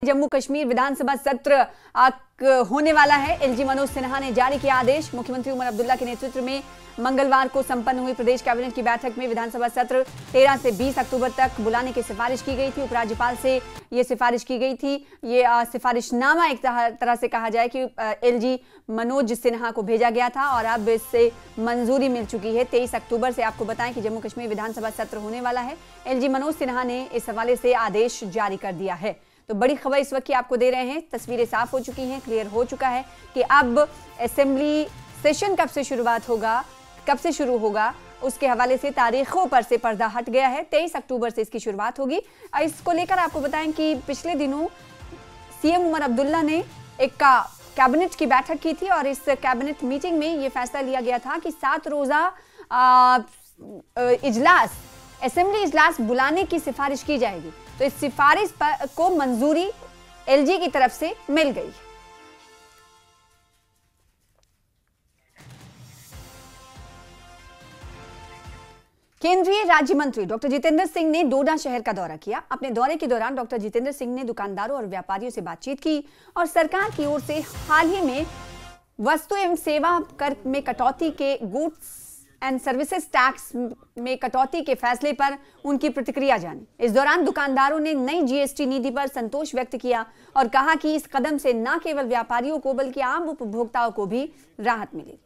जम्मू कश्मीर विधानसभा सत्र होने वाला है। एलजी मनोज सिन्हा ने जारी किया आदेश। मुख्यमंत्री उमर अब्दुल्ला के नेतृत्व में मंगलवार को संपन्न हुई प्रदेश कैबिनेट की बैठक में विधानसभा सत्र 13 से 20 अक्टूबर तक बुलाने की सिफारिश की गई थी। उपराज्यपाल से ये सिफारिश की गई थी। ये सिफारिशनामा एक तरह से कहा जाए कि एलजी मनोज सिन्हा को भेजा गया था और अब इससे मंजूरी मिल चुकी है। 23 अक्टूबर से आपको बताएं कि जम्मू कश्मीर विधानसभा सत्र होने वाला है। एलजी मनोज सिन्हा ने इस हवाले से आदेश जारी कर दिया है। तो बड़ी खबर इस वक्त की आपको दे रहे हैं। तस्वीरें साफ हो चुकी हैं, क्लियर हो चुका है कि अब असेंबली सेशन कब से शुरुआत होगा, कब से शुरू होगा, उसके हवाले से तारीखों पर से पर्दा हट गया है। 23 अक्टूबर से इसकी शुरुआत होगी। इसको लेकर आपको बताएं कि पिछले दिनों सीएम उमर अब्दुल्ला ने एक कैबिनेट की बैठक की थी और इस कैबिनेट मीटिंग में यह फैसला लिया गया था कि 7 रोजा इजलास, असेंबली इजलास बुलाने की सिफारिश की जाएगी। तो इस सिफारिश को मंजूरी एलजी की तरफ से मिल गई। केंद्रीय राज्य मंत्री डॉक्टर जितेंद्र सिंह ने डोडा शहर का दौरा किया। अपने दौरे के दौरान डॉक्टर जितेंद्र सिंह ने दुकानदारों और व्यापारियों से बातचीत की और सरकार की ओर से हाल ही में वस्तु एवं सेवा कर में कटौती के गुड्स एंड सर्विसेज टैक्स में कटौती के फैसले पर उनकी प्रतिक्रिया जानी। इस दौरान दुकानदारों ने नई जीएसटी नीति पर संतोष व्यक्त किया और कहा कि इस कदम से न केवल व्यापारियों को बल्कि आम उपभोक्ताओं को भी राहत मिली।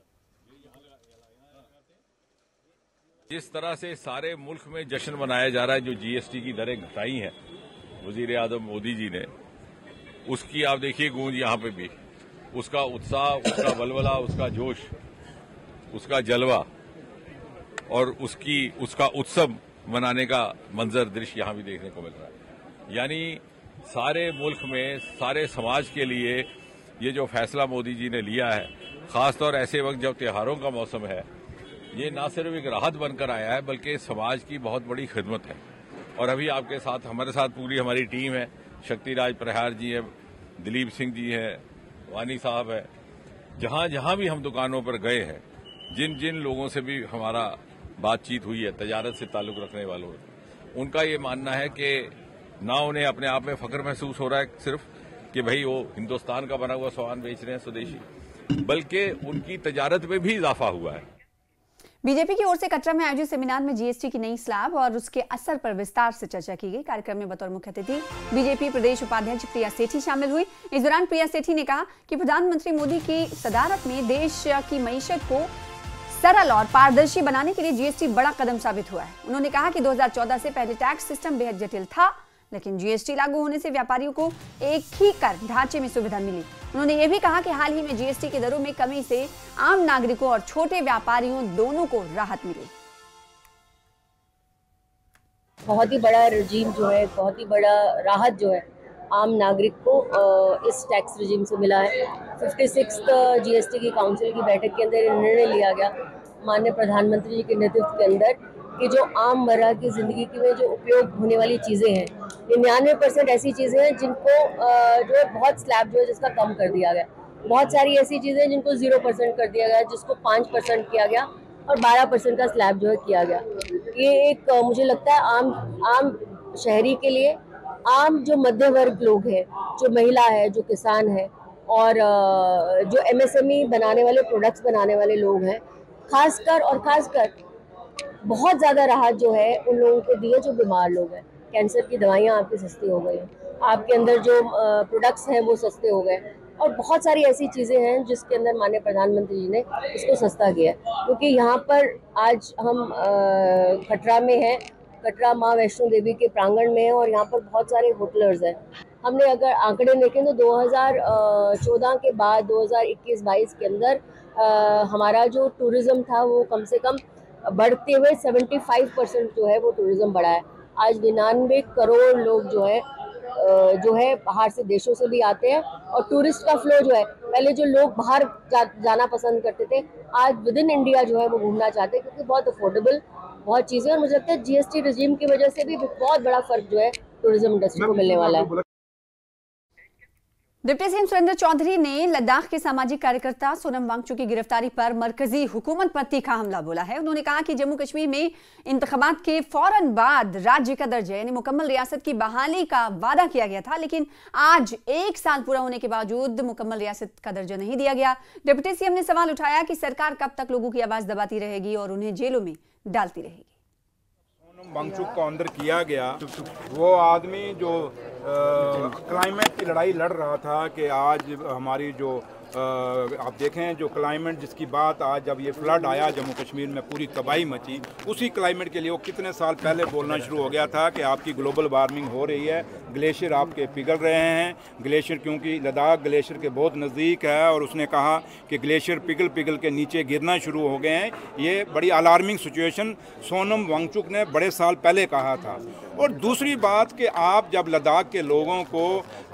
जिस तरह से सारे मुल्क में जश्न मनाया जा रहा है, जो जीएसटी की दरें घटाई हैं वजीर आजम मोदी जी ने, उसकी आप देखिए गूंज यहाँ पे भी, उसका उत्साह, उसका बलबला, उसका जोश, उसका जलवा और उसका उत्सव मनाने का मंजर दृश्य यहां भी देखने को मिल रहा है। यानी सारे मुल्क में, सारे समाज के लिए ये जो फैसला मोदी जी ने लिया है, खासतौर ऐसे वक्त जब त्योहारों का मौसम है, ये ना सिर्फ एक राहत बनकर आया है बल्कि समाज की बहुत बड़ी खिदमत है। और अभी आपके साथ, हमारे साथ पूरी हमारी टीम है। शक्तिराज प्रहार जी है, दिलीप सिंह जी है, वानी साहब है। जहां जहां भी हम दुकानों पर गए हैं, जिन जिन लोगों से भी हमारा बातचीत हुई है, तजारत से ताल्लुक रखने वालों, उनका ये मानना है कि ना उन्हें अपने आप में फख्र महसूस हो रहा है सिर्फ कि भाई वो हिंदुस्तान का बना हुआ सामान बेच रहे हैं स्वदेशी, बल्कि उनकी तजारत में भी इजाफा हुआ है। बीजेपी की ओर से कटरा में आयोजित सेमिनार में जीएसटी की नई स्लैब और उसके असर पर विस्तार से चर्चा की गई। कार्यक्रम में बतौर मुख्य अतिथि बीजेपी प्रदेश उपाध्यक्ष प्रिया सेठी शामिल हुई। इस दौरान प्रिया सेठी ने कहा कि प्रधानमंत्री मोदी की सदारत में देश की मईशत को सरल और पारदर्शी बनाने के लिए जीएसटी बड़ा कदम साबित हुआ है। उन्होंने कहा कि 2014 से पहले टैक्स सिस्टम बेहद जटिल था, लेकिन जीएसटी लागू होने से व्यापारियों को एक ही कर ढांचे में सुविधा मिली। उन्होंने ये भी कहा कि हाल ही में जीएसटी की दरों में कमी से आम नागरिकों और छोटे व्यापारियों दोनों को राहत मिली। बहुत ही बड़ा रजीम जो है, बहुत ही बड़ा राहत जो है आम नागरिक को इस टैक्स रजीम से मिला है। 56th जीएसटी की काउंसिल की बैठक के अंदर निर्णय लिया गया माननीय प्रधानमंत्री जी के नेतृत्व के अंदर कि जो आम मर्रा की ज़िंदगी में जो उपयोग होने वाली चीज़ें हैं, 99% ऐसी चीज़ें हैं जिनको जो है बहुत स्लैब जो है जिसका कम कर दिया गया। बहुत सारी ऐसी चीज़ें जिनको 0% कर दिया गया, जिसको 5% किया गया और 12% का स्लैब जो है किया गया। ये एक मुझे लगता है आम शहरी के लिए, आम जो मध्य वर्ग लोग हैं, जो महिला है, जो किसान है और जो एमएसएमई बनाने वाले, प्रोडक्ट्स बनाने वाले लोग हैं, खासकर बहुत ज़्यादा राहत जो है उन लोगों को दी है जो बीमार लोग हैं। कैंसर की दवाइयाँ आपकी सस्ती हो गई हैं, आपके अंदर जो प्रोडक्ट्स हैं वो सस्ते हो गए और बहुत सारी ऐसी चीज़ें हैं जिसके अंदर माननीय प्रधानमंत्री जी ने इसको सस्ता किया है। क्योंकि यहाँ पर आज हम कटरा में हैं, कटरा माँ वैष्णो देवी के प्रांगण में है और यहाँ पर बहुत सारे होटलर्स हैं। हमने अगर आंकड़े देखें तो 2014 के बाद 2021-22 के अंदर हमारा जो टूरिज़्म था वो कम से कम बढ़ते हुए 75% जो है वो टूरिज़्म बढ़ा है। आज 99 करोड़ लोग जो है बाहर से देशों से भी आते हैं और टूरिस्ट का फ्लो जो है, पहले जो लोग बाहर जाना पसंद करते थे, आज विद इन इंडिया जो है वो घूमना चाहते हैं क्योंकि बहुत अफोर्डेबल बहुत चीज़ें। और मुझे लगता है जीएसटी रजीम की वजह से भी बहुत बड़ा फर्क जो है टूरिज्म इंडस्ट्री को मिलने वाला है। डिप्टी सीएम सुरेंद्र चौधरी ने लद्दाख के सामाजिक कार्यकर्ता सोनम वांगचुक की गिरफ्तारी पर मरकजी हुकूमत पर तीखा हमला बोला है। उन्होंने कहा कि जम्मू कश्मीर में इंतखाबात के फौरन बाद राज्य का दर्जा यानी मुकम्मल रियासत की बहाली का वादा किया गया था, लेकिन आज 1 साल पूरा होने के बावजूद मुकम्मल रियासत का दर्जा नहीं दिया गया। डिप्टी सीएम ने सवाल उठाया कि सरकार कब तक लोगों की आवाज दबाती रहेगी और उन्हें जेलों में डालती रहेगी। सोनम वांगचुक को अंदर किया गया, वो आदमी जो क्लाइमेट की लड़ाई लड़ रहा था कि आज हमारी जो आप देखें जो क्लाइमेट जिसकी बात आज जब ये फ्लड आया जम्मू कश्मीर में पूरी तबाही मची, उसी क्लाइमेट के लिए वो कितने साल पहले बोलना शुरू हो गया था कि आपकी ग्लोबल वार्मिंग हो रही है, ग्लेशियर आपके पिघल रहे हैं। ग्लेशियर क्योंकि लद्दाख ग्लेशियर के बहुत नज़दीक है और उसने कहा कि ग्लेशियर पिघल पिघल के नीचे गिरना शुरू हो गए हैं। ये बड़ी अलार्मिंग सिचुएशन सोनम वांगचुक ने बड़े साल पहले कहा था। और दूसरी बात कि आप जब लद्दाख के लोगों को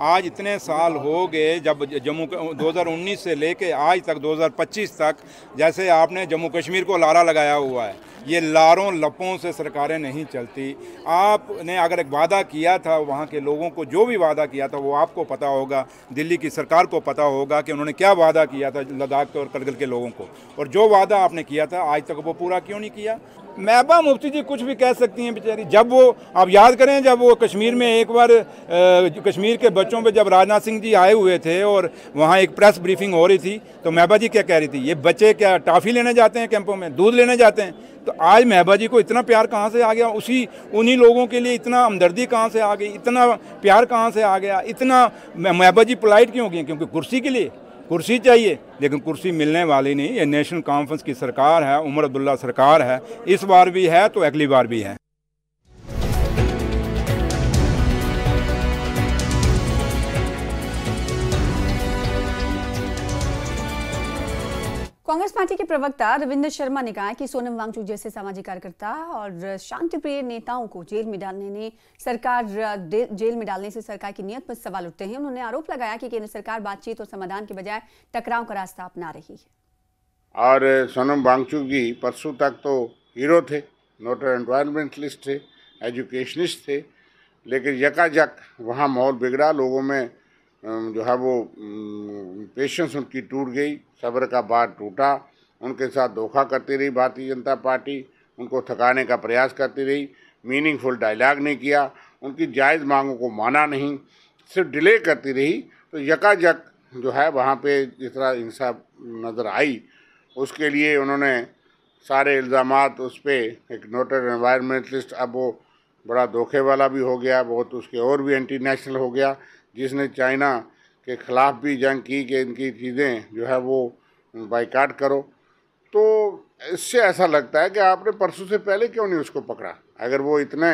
आज इतने साल हो गए, जब जम्मू 2019 से लेके आज तक 2025 तक जैसे आपने जम्मू कश्मीर को लारा लगाया हुआ है, ये लारों लपों से सरकारें नहीं चलती। आपने अगर एक वादा किया था वहाँ के लोगों को, जो भी वादा किया था वो आपको पता होगा, दिल्ली की सरकार को पता होगा कि उन्होंने क्या वादा किया था लद्दाख और करगिल के लोगों को, और जो वादा आपने किया था आज तक वो पूरा क्यों नहीं किया। महबूबा मुफ्ती जी कुछ भी कह सकती हैं बेचारी। जब वो आप याद करें जब वो कश्मीर में एक बार कश्मीर के बच्चों पे जब राजनाथ सिंह जी आए हुए थे और वहाँ एक प्रेस ब्रीफिंग हो रही थी, तो महबूबा जी क्या कह रही थी, ये बच्चे क्या टॉफ़ी लेने जाते हैं कैंपों में, दूध लेने जाते हैं। तो आज महबूबा जी को इतना प्यार कहाँ से आ गया, उन्हीं लोगों के लिए इतना हमदर्दी कहाँ से आ गई, इतना प्यार कहाँ से आ गया, इतना महबूबा जी पोलाइट क्यों हो गई? क्योंकि कुर्सी के लिए कुर्सी चाहिए, लेकिन कुर्सी मिलने वाली नहीं। ये नेशनल कॉन्फ्रेंस की सरकार है, उमर अब्दुल्ला सरकार है, इस बार भी है तो अगली बार भी है। कांग्रेस पार्टी के प्रवक्ता रविंद्र शर्मा ने कहा कि सोनम वांगचुक जैसे सामाजिक कार्यकर्ता और शांतिप्रिय नेताओं को जेल में डालने से सरकार की नीयत पर सवाल उठते हैं। उन्होंने आरोप लगाया कि केंद्र सरकार बातचीत और समाधान के बजाय टकराव का रास्ता अपना रही है। और सोनम वांगचुक जी परसों तक तो हीरो थे, नोटल एनवायरमेंटलिस्ट थे, एजुकेशनिस्ट थे, लेकिन यकायक वहाँ माहौल बिगड़ा, लोगों में जो है वो पेशेंस उनकी टूट गई, सब्र का बाँध टूटा। उनके साथ धोखा करती रही भारतीय जनता पार्टी, उनको थकाने का प्रयास करती रही, मीनिंगफुल डायलॉग नहीं किया, उनकी जायज़ मांगों को माना नहीं, सिर्फ डिले करती रही। तो यकायक जो है वहाँ पे जिस तरह इंसाफ नज़र आई, उसके लिए उन्होंने सारे इल्ज़ामात उस पर एक नोटेड एनवायरमेंटलिस्ट, अब वो बड़ा धोखे वाला भी हो गया, बहुत उसके और भी एंटी नेशनल हो गया, जिसने चाइना के ख़िलाफ़ भी जंग की कि इनकी चीज़ें जो है वो बाइकाट करो। तो इससे ऐसा लगता है कि आपने परसों से पहले क्यों नहीं उसको पकड़ा। अगर वो इतने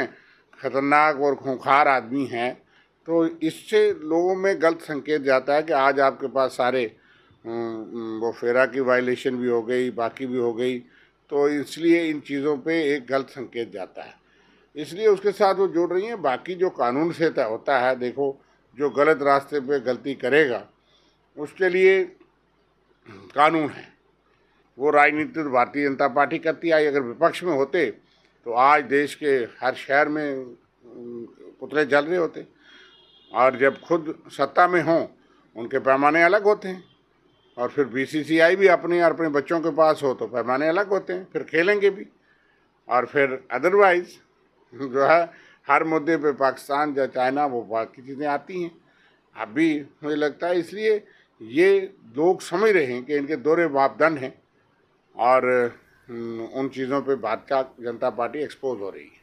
ख़तरनाक और खूंखार आदमी हैं तो इससे लोगों में गलत संकेत जाता है कि आज आपके पास सारे वो फेरा की वायलेशन भी हो गई, बाकी भी हो गई, तो इसलिए इन चीज़ों पे एक गलत संकेत जाता है, इसलिए उसके साथ वो जोड़ रही हैं। बाकी जो कानून से तय होता है, देखो जो गलत रास्ते पे गलती करेगा उसके लिए कानून है, वो राजनीति तो भारतीय जनता पार्टी करती आई। अगर विपक्ष में होते तो आज देश के हर शहर में पुतले जल रहे होते, और जब खुद सत्ता में हों उनके पैमाने अलग होते हैं, और फिर बीसीसीआई भी अपने और अपने बच्चों के पास हो तो पैमाने अलग होते हैं, फिर खेलेंगे भी। और फिर अदरवाइज जो है हर मुद्दे पे पाकिस्तान या चाइना वो बाकी चीज़ें आती हैं। अभी मुझे लगता है इसलिए ये लोग समझ रहे हैं कि इनके दोहरे मापदंड हैं और उन चीज़ों पे भारतीय जनता पार्टी एक्सपोज हो रही है।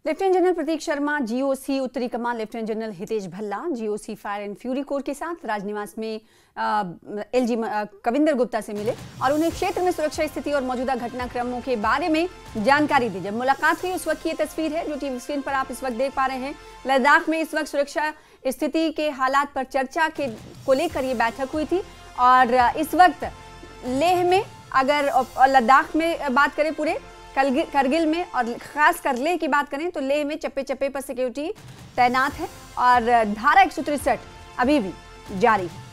Lieutenant general Prateek Sharma, GOC उत्तरी कमान lieutenant general Hitesh Bhalla, GOC fire and fury corps के साथ राजनिवास में एलजी कविंदर गुप्ता से मिले और उन्हें क्षेत्र में सुरक्षा स्थिति और मौजूदा घटनाक्रमों के बारे में जानकारी दी। जब मुलाकात हुई उस वक्त की ये तस्वीर है जो टीवी स्क्रीन पर आप इस वक्त देख पा रहे हैं। लद्दाख में इस वक्त सुरक्षा स्थिति के हालात पर चर्चा को लेकर ये बैठक हुई थी और इस वक्त लेह में, अगर लद्दाख में बात करें पूरे करगिल में और खास कर लेह की बात करें तो लेह में चप्पे चप्पे पर सिक्योरिटी तैनात है और धारा 163 अभी भी जारी है।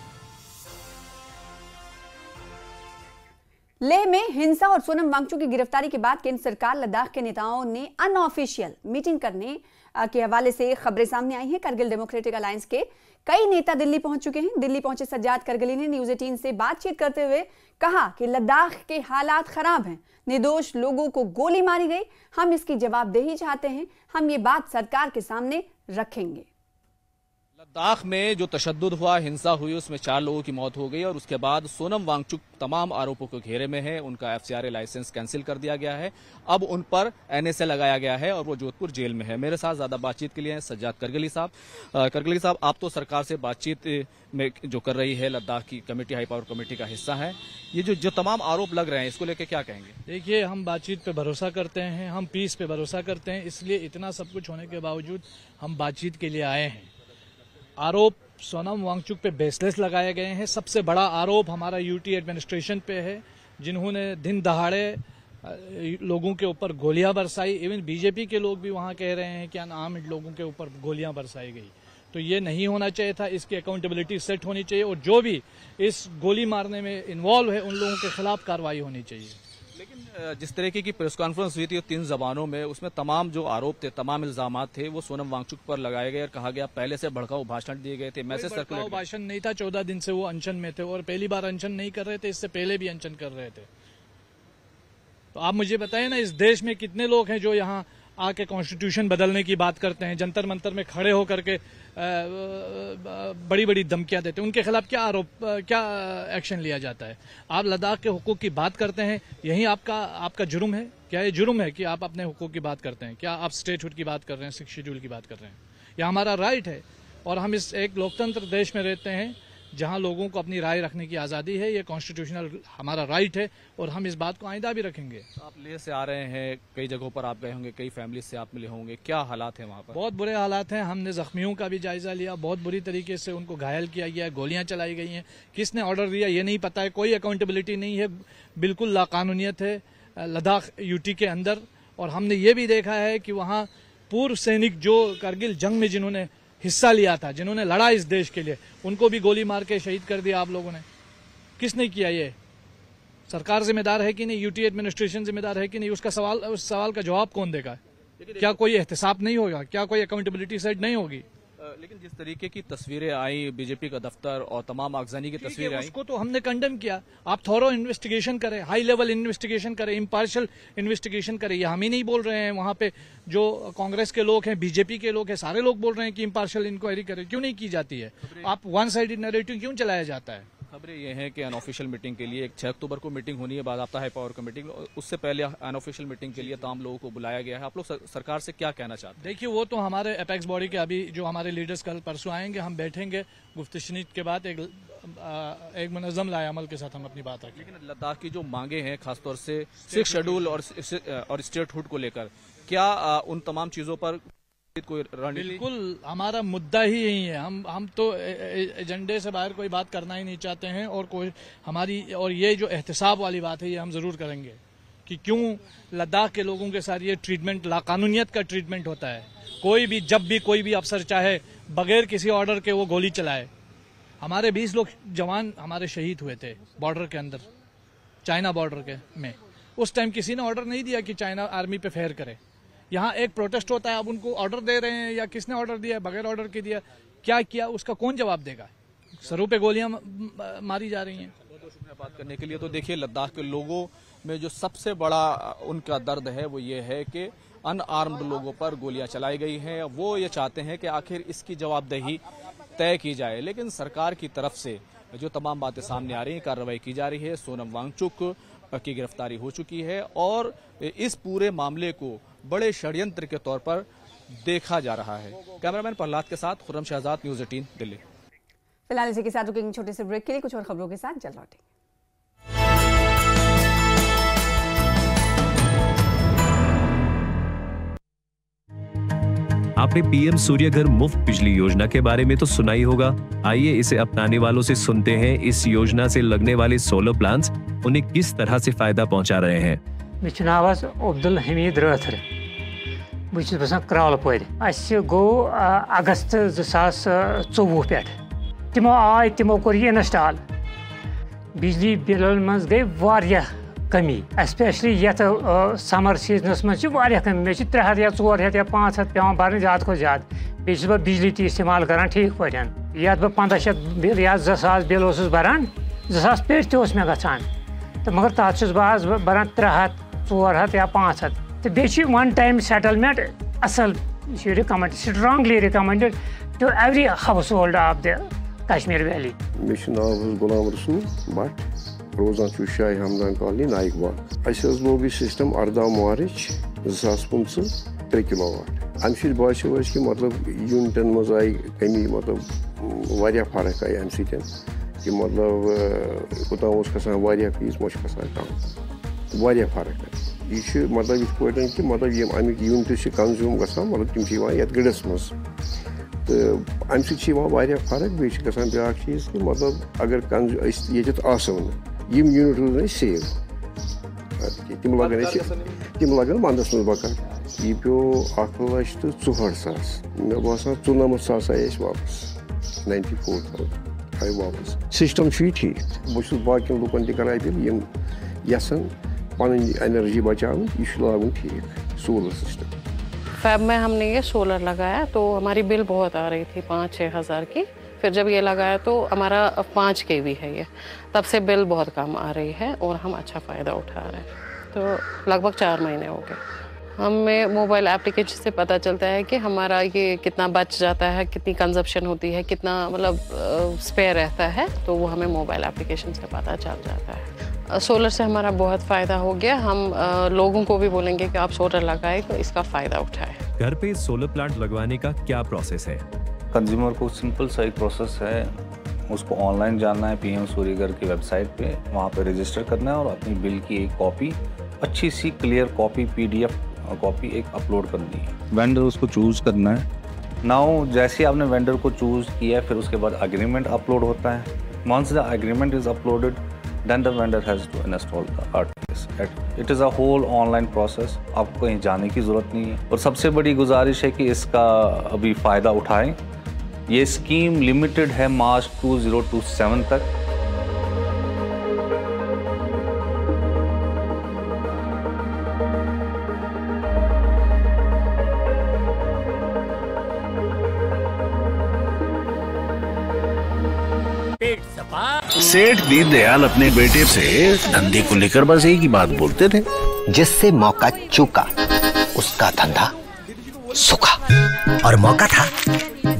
लेह में हिंसा और सोनम वांगचुक की गिरफ्तारी के बाद केंद्र सरकार लद्दाख के नेताओं ने अनऑफिशियल मीटिंग करने के हवाले से खबरें सामने आई हैं। करगिल डेमोक्रेटिक अलायंस के कई नेता दिल्ली पहुंच चुके हैं। दिल्ली पहुंचे सज्जाद करगली ने न्यूज़ 18 से बातचीत करते हुए कहा कि लद्दाख के हालात खराब हैं, निर्दोष लोगों को गोली मारी गई, हम इसकी जवाबदेही चाहते हैं, हम ये बात सरकार के सामने रखेंगे। लद्दाख में जो तशद्दुद हुआ, हिंसा हुई, उसमें 4 लोगों की मौत हो गई और उसके बाद सोनम वांगचुक तमाम आरोपों के घेरे में है। उनका FCRA लाइसेंस कैंसिल कर दिया गया है, अब उन पर NSA लगाया गया है और वो जोधपुर जेल में है। मेरे साथ ज्यादा बातचीत के लिए हैं सज्जाद करगली साहब। करगली साहब, आप तो सरकार से बातचीत में जो कर रही है, लद्दाख की कमेटी, हाई पावर कमेटी का हिस्सा है, ये जो तमाम आरोप लग रहे हैं, इसको लेकर क्या कहेंगे? देखिए, हम बातचीत पे भरोसा करते हैं, हम पीस पे भरोसा करते हैं, इसलिए इतना सब कुछ होने के बावजूद हम बातचीत के लिए आए हैं। आरोप सोनम वांगचुक पे बेसलेस लगाए गए हैं। सबसे बड़ा आरोप हमारा UT एडमिनिस्ट्रेशन पे है, जिन्होंने दिन दहाड़े लोगों के ऊपर गोलियां बरसाई। इवन BJP के लोग भी वहां कह रहे हैं कि अनआर्म्ड लोगों के ऊपर गोलियां बरसाई गई। तो ये नहीं होना चाहिए था, इसकी अकाउंटेबिलिटी सेट होनी चाहिए और जो भी इस गोली मारने में इन्वॉल्व है उन लोगों के खिलाफ कार्रवाई होनी चाहिए। लेकिन जिस तरीके की प्रेस कॉन्फ्रेंस हुई थी 3 जबानों में, उसमें तमाम जो आरोप थे, तमाम इल्जामात थे, वो सोनम वांगचुक पर लगाए गए और कहा गया पहले से भड़काऊ भाषण दिए गए थे, मैसेज सर्कुलेट। भाषण नहीं था, 14 दिन से वो अनशन में थे और पहली बार अनशन नहीं कर रहे थे, इससे पहले भी अनशन कर रहे थे। तो आप मुझे बताइए ना, इस देश में कितने लोग हैं जो यहाँ आके कॉन्स्टिट्यूशन बदलने की बात करते हैं, जंतर मंतर में खड़े होकर के बड़ी बड़ी धमकियां देते हैं, उनके खिलाफ क्या आरोप, क्या एक्शन लिया जाता है? आप लद्दाख के हुकूक की बात करते हैं, यही आपका जुर्म है? क्या ये जुर्म है कि आप अपने हुकूक की बात करते हैं? क्या आप स्टेटहुड की बात कर रहे हैं, 6 शेड्यूल की बात कर रहे हैं? यह हमारा राइट है और हम इस एक लोकतंत्र देश में रहते हैं जहां लोगों को अपनी राय रखने की आज़ादी है। ये कॉन्स्टिट्यूशनल हमारा राइट है और हम इस बात को आइंदा भी रखेंगे। आप लेह से आ रहे हैं, कई जगहों पर आप गए होंगे, कई फैमिली से आप मिले होंगे, क्या हालात हैं वहाँ पर? बहुत बुरे हालात हैं। हमने जख्मियों का भी जायजा लिया, बहुत बुरी तरीके से उनको घायल किया गया, गोलियां चलाई गई हैं। किसने ऑर्डर दिया ये नहीं पता है, कोई अकाउंटेबिलिटी नहीं है, बिल्कुल लाकानूनियत है लद्दाख UT के अंदर। और हमने ये भी देखा है कि वहाँ पूर्व सैनिक जो करगिल जंग में जिन्होंने हिस्सा लिया था, जिन्होंने लड़ा इस देश के लिए, उनको भी गोली मार के शहीद कर दिया आप लोगों ने। किसने किया ये? सरकार जिम्मेदार है कि नहीं? UT एडमिनिस्ट्रेशन जिम्मेदार है कि नहीं? उस सवाल का जवाब कौन देगा? क्या कोई एहतिसाब नहीं होगा? क्या कोई अकाउंटेबिलिटी सेट नहीं होगी? लेकिन जिस तरीके की तस्वीरें आई, BJP का दफ्तर और तमाम आगजनी की तस्वीरें आई, उसको तो हमने कंडेम किया। आप थोरो इन्वेस्टिगेशन करें, हाई लेवल इन्वेस्टिगेशन करें, इम्पार्शियल इन्वेस्टिगेशन करें। ये हम ही नहीं बोल रहे हैं, वहां पे जो कांग्रेस के लोग हैं, BJP के लोग हैं, सारे लोग बोल रहे हैं कि इम्पार्शियल इंक्वायरी करें। क्यों नहीं की जाती है? आप वन साइडेड नैरेटिव क्यों चलाया जाता है? खबरें ये हैं कि अनऑफिशियल मीटिंग के लिए 6 अक्टूबर को मीटिंग होनी है, बाकायदा हाई पावर कमेटी, उससे पहले अनऑफिशियल मीटिंग के लिए तमाम लोगों को बुलाया गया है। आप लोग सरकार से क्या कहना चाहते हैं? देखिए, वो तो हमारे एपेक्स बॉडी के अभी जो हमारे लीडर्स कल परसों आएंगे, हम बैठेंगे, गुफ्तशनीत के बाद एक मुनज़्ज़म लाए अमल के साथ हम अपनी बात रखें। लेकिन लद्दाख की जो मांगे हैं, खासतौर से 6 शेड्यूल और स्टेटहुड को लेकर, क्या उन तमाम चीजों पर कोई रणनीति? बिल्कुल, हमारा मुद्दा ही यही है। हम तो एजेंडे से बाहर कोई बात करना ही नहीं चाहते हैं और कोई हमारी, और ये जो एहतिसाब वाली बात है ये हम जरूर करेंगे कि क्यों लद्दाख के लोगों के साथ ये ट्रीटमेंट, लाकानूनियत का ट्रीटमेंट होता है। कोई भी, जब भी कोई भी अफसर चाहे बगैर किसी ऑर्डर के वो गोली चलाए। हमारे 20 लोग जवान हमारे शहीद हुए थे बॉर्डर के अंदर, चाइना बॉर्डर के में। उस टाइम किसी ने ऑर्डर नहीं दिया कि चाइना आर्मी पे फायर करे। यहाँ एक प्रोटेस्ट होता है, अब उनको ऑर्डर दे रहे हैं, या किसने ऑर्डर दिया, बगैर ऑर्डर के दिया, क्या किया, उसका कौन जवाब देगा? सरों पे गोलियां मारी जा रही हैं। बहुत बहुत शुक्रिया बात करने के लिए। तो देखिए, लद्दाख के लोगों में जो सबसे बड़ा उनका दर्द है वो ये है कि अनआर्म्ड लोगों पर गोलियां चलाई गई हैं। वो ये चाहते हैं कि आखिर इसकी जवाबदेही तय की जाए, लेकिन सरकार की तरफ से जो तमाम बातें सामने आ रही हैं, कार्रवाई की जा रही है। सोनम वांगचुक की गिरफ्तारी हो चुकी है और इस पूरे मामले को बड़े षड्यंत्र के तौर पर देखा जा रहा है। कैमरामैन प्रहलाद के साथ खुर्रम शहजाद, न्यूज़ 18 दिल्ली। फिलहाल इसी के साथ रुकेंगे छोटे से ब्रेक के लिए, कुछ और खबरों के साथ जल्द लौटेंगे। आपने PM सूर्यघर मुफ्त बिजली योजना के बारे में तो सुना ही होगा। आइए इसे अपनाने वालों से सुनते हैं इस योजना से लगने वाले सोलर प्लांट्स उन्हें किस तरह से फायदा पहुंचा रहे हैं। मे नाव अब्दुल हमीद राथर, बस बसान क्रालपोर। गो अगस्त 2024 पे तमो आय, तमो कोर ये इंस्टॉल। बिजली बिलन मज गई वारिया कमी, स्पेशली ये समर सीजनस मज कमी। मे 300 या 400 या 500 पे भरन, ज्यादा खो ज्यादा। बह बिजली ती इस्तेमाल करान ठीक पे। यत बह 1500 बिल या 2000 बिल ओसुस बरान 2000 पेट ते ओस मे गछान तो मगर तथ छुस बह आज बरान 300 400 या 500 तो बेची वन टाइम सेटलमेंट असल recommend strongly recommended to every household of the Kashmir valley. मेरा नाम गुलाम रसूल भट्ट रोजान शाही हमदान कॉलोनी नाइक बाग अस लोग यह सिस्टम 18 मार्च 2015 3 किलोवाट अमे बासो कि मतलब यूनिटन मज आई कमी मतलब वारिया फर्क आई अमे कि मतलब कोतान खसान फीस मो खसान कम वारिया फर्क आई यह मतलब इत पे कि मतलब अमिक यूनिट कंज्यूम गसान मतलब तम ये गड़स मज तो अमे सह फर्क बे ब्या चीज़ कि मतलब अगर ये आसो यम यूनिट रोजन सेव तम लगन वंदस मज बकार यह पे 1,64,000 मे बासान 94,000 आए वापस 94,000 आई वापस सिस्टम ठीक बहुत बाकी लुकन तक अपील यसान पन एनर्जी बचाव यह लागू ठीक सोलर सिस्टम। फैब में हमने ये सोलर लगाया तो हमारी बिल बहुत आ रही थी 5-6 हज़ार की, फिर जब ये लगाया तो हमारा 5 kV है ये, तब से बिल बहुत कम आ रही है और हम अच्छा फ़ायदा उठा रहे हैं। तो लगभग 4 महीने हो गए। हमें मोबाइल एप्लीकेशन से पता चलता है कि हमारा ये कितना बच जाता है, कितनी कंजप्शन होती है, कितना मतलब स्पेयर रहता है, तो वो हमें मोबाइल एप्लीकेशन से पता चल जाता है। सोलर से हमारा बहुत फ़ायदा हो गया। हम लोगों को भी बोलेंगे कि आप सोलर लगाएं तो इसका फ़ायदा उठाएं। घर पे सोलर प्लांट लगवाने का क्या प्रोसेस है? कंज्यूमर को सिंपल सा एक प्रोसेस है, उसको ऑनलाइन जानना है PM सूर्यगर की वेबसाइट पे, वहाँ पे रजिस्टर करना है और अपनी बिल की एक कॉपी, अच्छी सी क्लियर कॉपी PDF कॉपी एक अपलोड करनी है। वेंडर उसको चूज़ करना है। नाउ जैसे आपने वेंडर को चूज़ किया फिर उसके बाद एग्रीमेंट अपलोड होता है। Once the agreement is uploaded then the vendor has to install the RTS. It is a whole online process, आपको कहीं जाने की ज़रूरत नहीं है। और सबसे बड़ी गुजारिश है कि इसका अभी फ़ायदा उठाएं। ये स्कीम लिमिटेड है मार्च 2027 तक। सेठ दीनदयाल अपने बेटे से धंधे को लेकर बस एक ही बात बोलते थे, जिससे मौका चूका उसका धंधा सूखा। और मौका था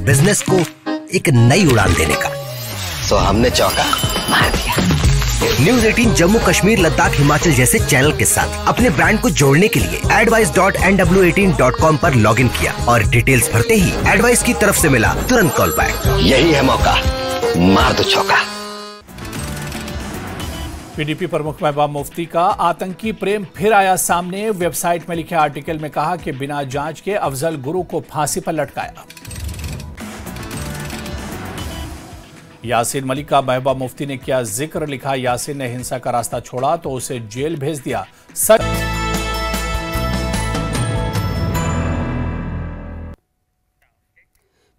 बिजनेस को एक नई उड़ान देने का, तो हमने चौका मार दिया। न्यूज़ 18 जम्मू कश्मीर लद्दाख हिमाचल जैसे चैनल के साथ अपने ब्रांड को जोड़ने के लिए advice.nw18.com पर लॉगिन किया और डिटेल्स भरते ही एडवाइस की तरफ से मिला तुरंत कॉल बैक। यही है मौका, मार दो चौका। PDP प्रमुख महबूबा मुफ्ती का आतंकी प्रेम फिर आया सामने। वेबसाइट में लिखे आर्टिकल में कहा कि बिना जांच के अफजल गुरु को फांसी पर लटकाया। यासीन मलिक का महबूबा मुफ्ती ने किया जिक्र, लिखा यासीन ने हिंसा का रास्ता छोड़ा तो उसे जेल भेज दिया।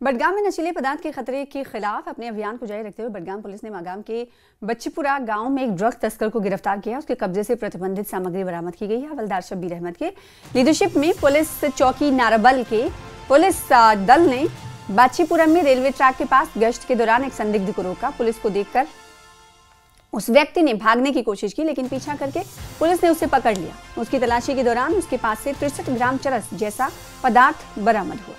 बडगाम में नशीले पदार्थ के खतरे के खिलाफ अपने अभियान को जारी रखते हुए बडगाम पुलिस ने मागाम के बच्चीपुरा गांव में एक ड्रग तस्कर को गिरफ्तार किया। उसके कब्जे से प्रतिबंधित सामग्री बरामद की गई है। हवलदार शब्बीर अहमद के लीडरशिप में पुलिस चौकी नारबल के पुलिस दल ने बच्चीपुरा में रेलवे ट्रैक के पास गश्त के दौरान एक संदिग्ध को रोका। पुलिस को देखकर उस व्यक्ति ने भागने की कोशिश की, लेकिन पीछा करके पुलिस ने उसे पकड़ लिया। उसकी तलाशी के दौरान उसके पास से 63 ग्राम चरस जैसा पदार्थ बरामद हुआ।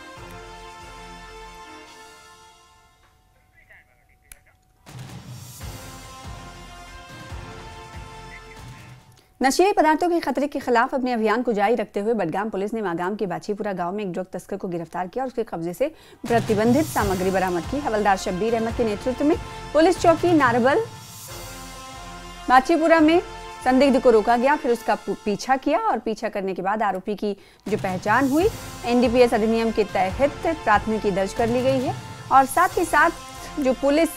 नशीले पदार्थों के खतरे के खिलाफ अपने अभियान को जारी रखते हुए बडगाम पुलिस ने मागाम के बाछीपुरा गांव में एक ड्रग तस्कर को गिरफ्तार किया और उसके कब्जे से प्रतिबंधित सामग्री बरामद की। हवलदार शब्बीर अहमद के नेतृत्व में पुलिस चौकी नारबल बाछीपुरा में संदिग्ध को रोका गया, फिर उसका पीछा किया और पीछा करने के बाद आरोपी की जो पहचान हुई, NDPS अधिनियम के तहत प्राथमिकी दर्ज कर ली गई है। और साथ ही साथ जो पुलिस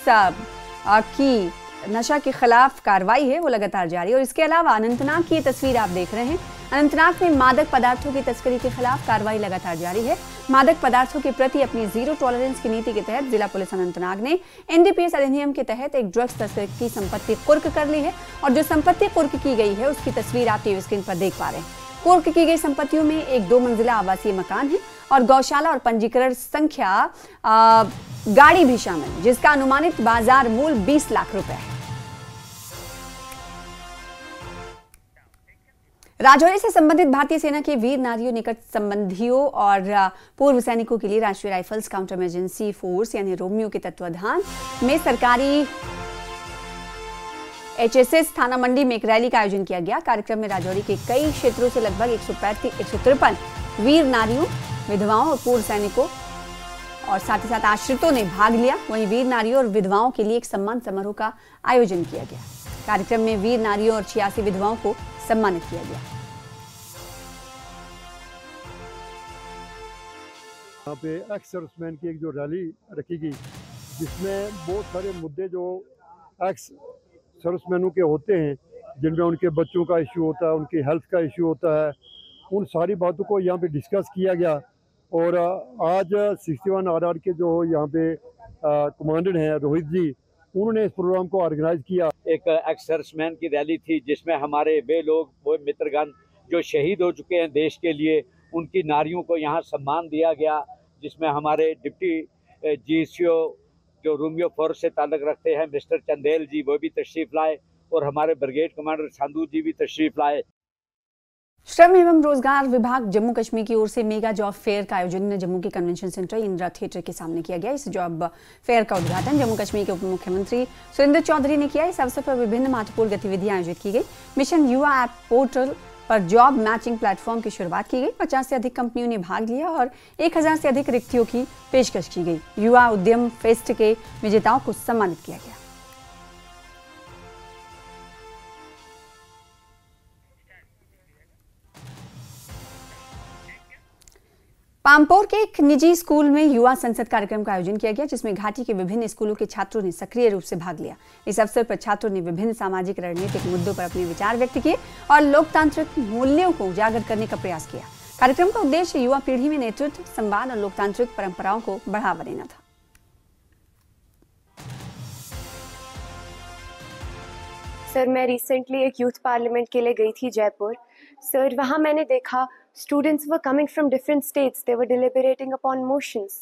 की नशा के खिलाफ कार्रवाई है वो लगातार जारी है। और इसके अलावा अनंतनाग की ये तस्वीर आप देख रहे हैं। अनंतनाग में मादक पदार्थों की तस्करी के खिलाफ कार्रवाई लगातार जारी है। मादक पदार्थों के प्रति अपनी जीरो टॉलरेंस की नीति के तहत जिला पुलिस अनंतनाग ने NDPS अधिनियम के तहत एक ड्रग्स तस्कर की संपत्ति कुर्क कर ली है। और जो संपत्ति कुर्क की गई है उसकी तस्वीर आप टीवी स्क्रीन पर देख पा रहे हैं। कुर्क की गई संपत्तियों में एक 2 मंजिला आवासीय मकान है और गौशाला और पंजीकरण संख्या गाड़ी भी शामिल, जिसका अनुमानित बाजार मूल्य 20 लाख रुपए है। राजौरी से संबंधित भारतीय सेना के वीर नारियों, निकट संबंधियों और पूर्व सैनिकों के लिए राष्ट्रीय राइफल्स काउंटर इमरजेंसी फोर्स यानी रोमियो के तत्वाधान में सरकारी HSS थाना मंडी में एक रैली का आयोजन किया गया। कार्यक्रम में राजौरी के कई क्षेत्रों से लगभग 153 वीर नारियों, विधवाओं और पूर्व सैनिकों और साथ ही साथ आश्रितों ने भाग लिया। वहीं वीर नारियों और विधवाओं के लिए एक सम्मान समारोह का आयोजन किया गया। कार्यक्रम में वीर नारियों और 86 विधवाओं को सम्मानित किया गया। यहाँ पे एक्स सर्विसमैन की एक जो रैली रखी गई, जिसमें बहुत सारे मुद्दे जो एक्स सर्विसमैनों के होते हैं, जिनमें उनके बच्चों का इशू होता है, उनकी हेल्थ का इशू होता है, उन सारी बातों को यहाँ पे डिस्कस किया गया। और आज 61 RR के जो यहाँ पे कमांडेंट हैं रोहित जी, उन्होंने इस प्रोग्राम को ऑर्गेनाइज किया। एक एक्स सर्विसमैन की रैली थी, जिसमें हमारे वे लोग, वो मित्रगण जो शहीद हो चुके हैं देश के लिए, उनकी नारियों को यहाँ सम्मान दिया गया, जिसमें हमारे डिप्टी GCO जो रोमियो फोर्स से ताल्लुक रखते हैं मिस्टर चंदेल जी, वो भी तशरीफ लाए और हमारे ब्रिगेड कमांडर संधू जी भी तशरीफ लाए। श्रम एवं रोजगार विभाग जम्मू कश्मीर की ओर से मेगा जॉब फेयर का आयोजन जम्मू के कन्वेंशन सेंटर इंदिरा थिएटर के सामने किया गया। इस जॉब फेयर का उद्घाटन जम्मू कश्मीर के उप मुख्यमंत्री सुरेंद्र चौधरी ने किया। इस अवसर पर विभिन्न महत्वपूर्ण गतिविधियां आयोजित की गई। मिशन युवा ऐप पोर्टल पर जॉब मैचिंग प्लेटफॉर्म की शुरुआत की गई। 50 से अधिक कंपनियों ने भाग लिया और 1000 से अधिक रिक्तियों की पेशकश की गई। युवा उद्यम फेस्ट के विजेताओं को सम्मानित किया गया। पामपोर के एक निजी स्कूल में युवा संसद कार्यक्रम का आयोजन किया गया, जिसमें घाटी के विभिन्न स्कूलों के छात्रों ने सक्रिय रूप से भाग लिया। इस अवसर पर छात्रों ने विभिन्न सामाजिक रणनीतिक मुद्दों पर अपने विचार व्यक्त किए और लोकतांत्रिक मूल्यों को उजागर करने का प्रयास किया। कार्यक्रम का उद्देश्य युवा पीढ़ी में नेतृत्व, संवाद और लोकतांत्रिक परंपराओं को बढ़ावा देना था। सर, मैं रिसेंटली एक यूथ पार्लियामेंट के लिए गई थी जयपुर। सर, वहाँ मैंने देखा students were coming from different states. They were deliberating upon motions.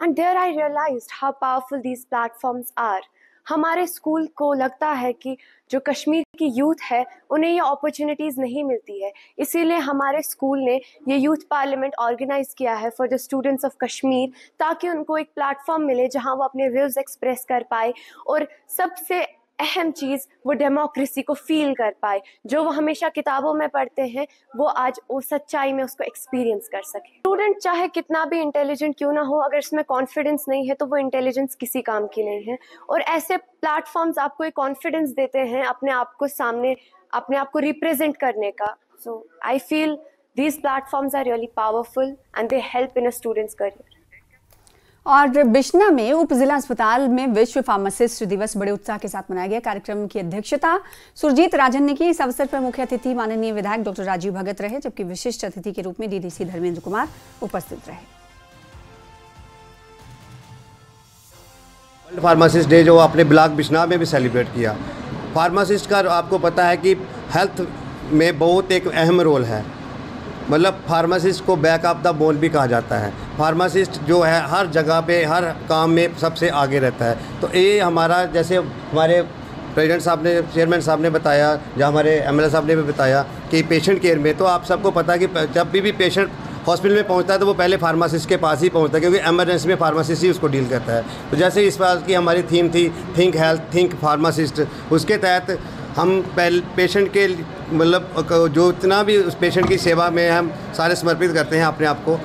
And there I realized how powerful these platforms are. हमारे स्कूल को लगता है कि जो कश्मीर की यूथ है उन्हें ये अपॉर्चुनिटीज़ नहीं मिलती है, इसीलिए हमारे स्कूल ने ये यूथ पार्लियामेंट ऑर्गेनाइज किया है for the students of Kashmir, ताकि उनको एक प्लेटफॉर्म मिले जहां वो अपने व्यूज़ एक्सप्रेस कर पाए और सबसे अहम चीज़ वो डेमोक्रेसी को फील कर पाए। जो वो हमेशा किताबों में पढ़ते हैं वो आज वो सच्चाई में उसको एक्सपीरियंस कर सके। स्टूडेंट चाहे कितना भी इंटेलिजेंट क्यों ना हो, अगर इसमें कॉन्फिडेंस नहीं है तो वो इंटेलिजेंस किसी काम की नहीं है। और ऐसे प्लेटफॉर्म्स आपको एक कॉन्फिडेंस देते हैं अपने आप को सामने, अपने आप को रिप्रेजेंट करने का। So I feel these platforms are really powerful and they help in a students career. और बिश्ना में उप जिला अस्पताल में विश्व फार्मासिस्ट दिवस बड़े उत्साह के साथ मनाया गया। कार्यक्रम की अध्यक्षता सुरजीत राजन ने की। इस अवसर पर मुख्य अतिथि माननीय विधायक डॉक्टर राजीव भगत रहे, जबकि विशिष्ट अतिथि के रूप में DDC धर्मेंद्र कुमार उपस्थित रहे। वर्ल्ड फार्मासिस्ट डे जो आपने ब्लॉक बिश्ना में भी सेलिब्रेट किया। फार्मासिस्ट का आपको पता है कि हेल्थ में बहुत एक अहम रोल है, मतलब फार्मासिस्ट को बैक ऑफ द बोन भी कहा जाता है। फार्मासिस्ट जो है हर जगह पे हर काम में सबसे आगे रहता है। तो ये हमारा, जैसे हमारे प्रेसिडेंट साहब ने, चेयरमैन साहब ने बताया, या हमारे MLA साहब ने भी बताया कि पेशेंट केयर में, तो आप सबको पता है कि जब भी पेशेंट हॉस्पिटल में पहुंचता है तो वो पहले फार्मासिस्ट के पास ही पहुंचता है, क्योंकि एमरजेंसी में फार्मासिस्ट ही उसको डील करता है। तो जैसे इस बार की हमारी थीम थी थिंक हेल्थ थिंक फार्मासिस्ट, उसके तहत हम पेशेंट के मतलब जो इतना भी उस पेशेंट की सेवा में हम सारे समर्पित करते हैं अपने आप को।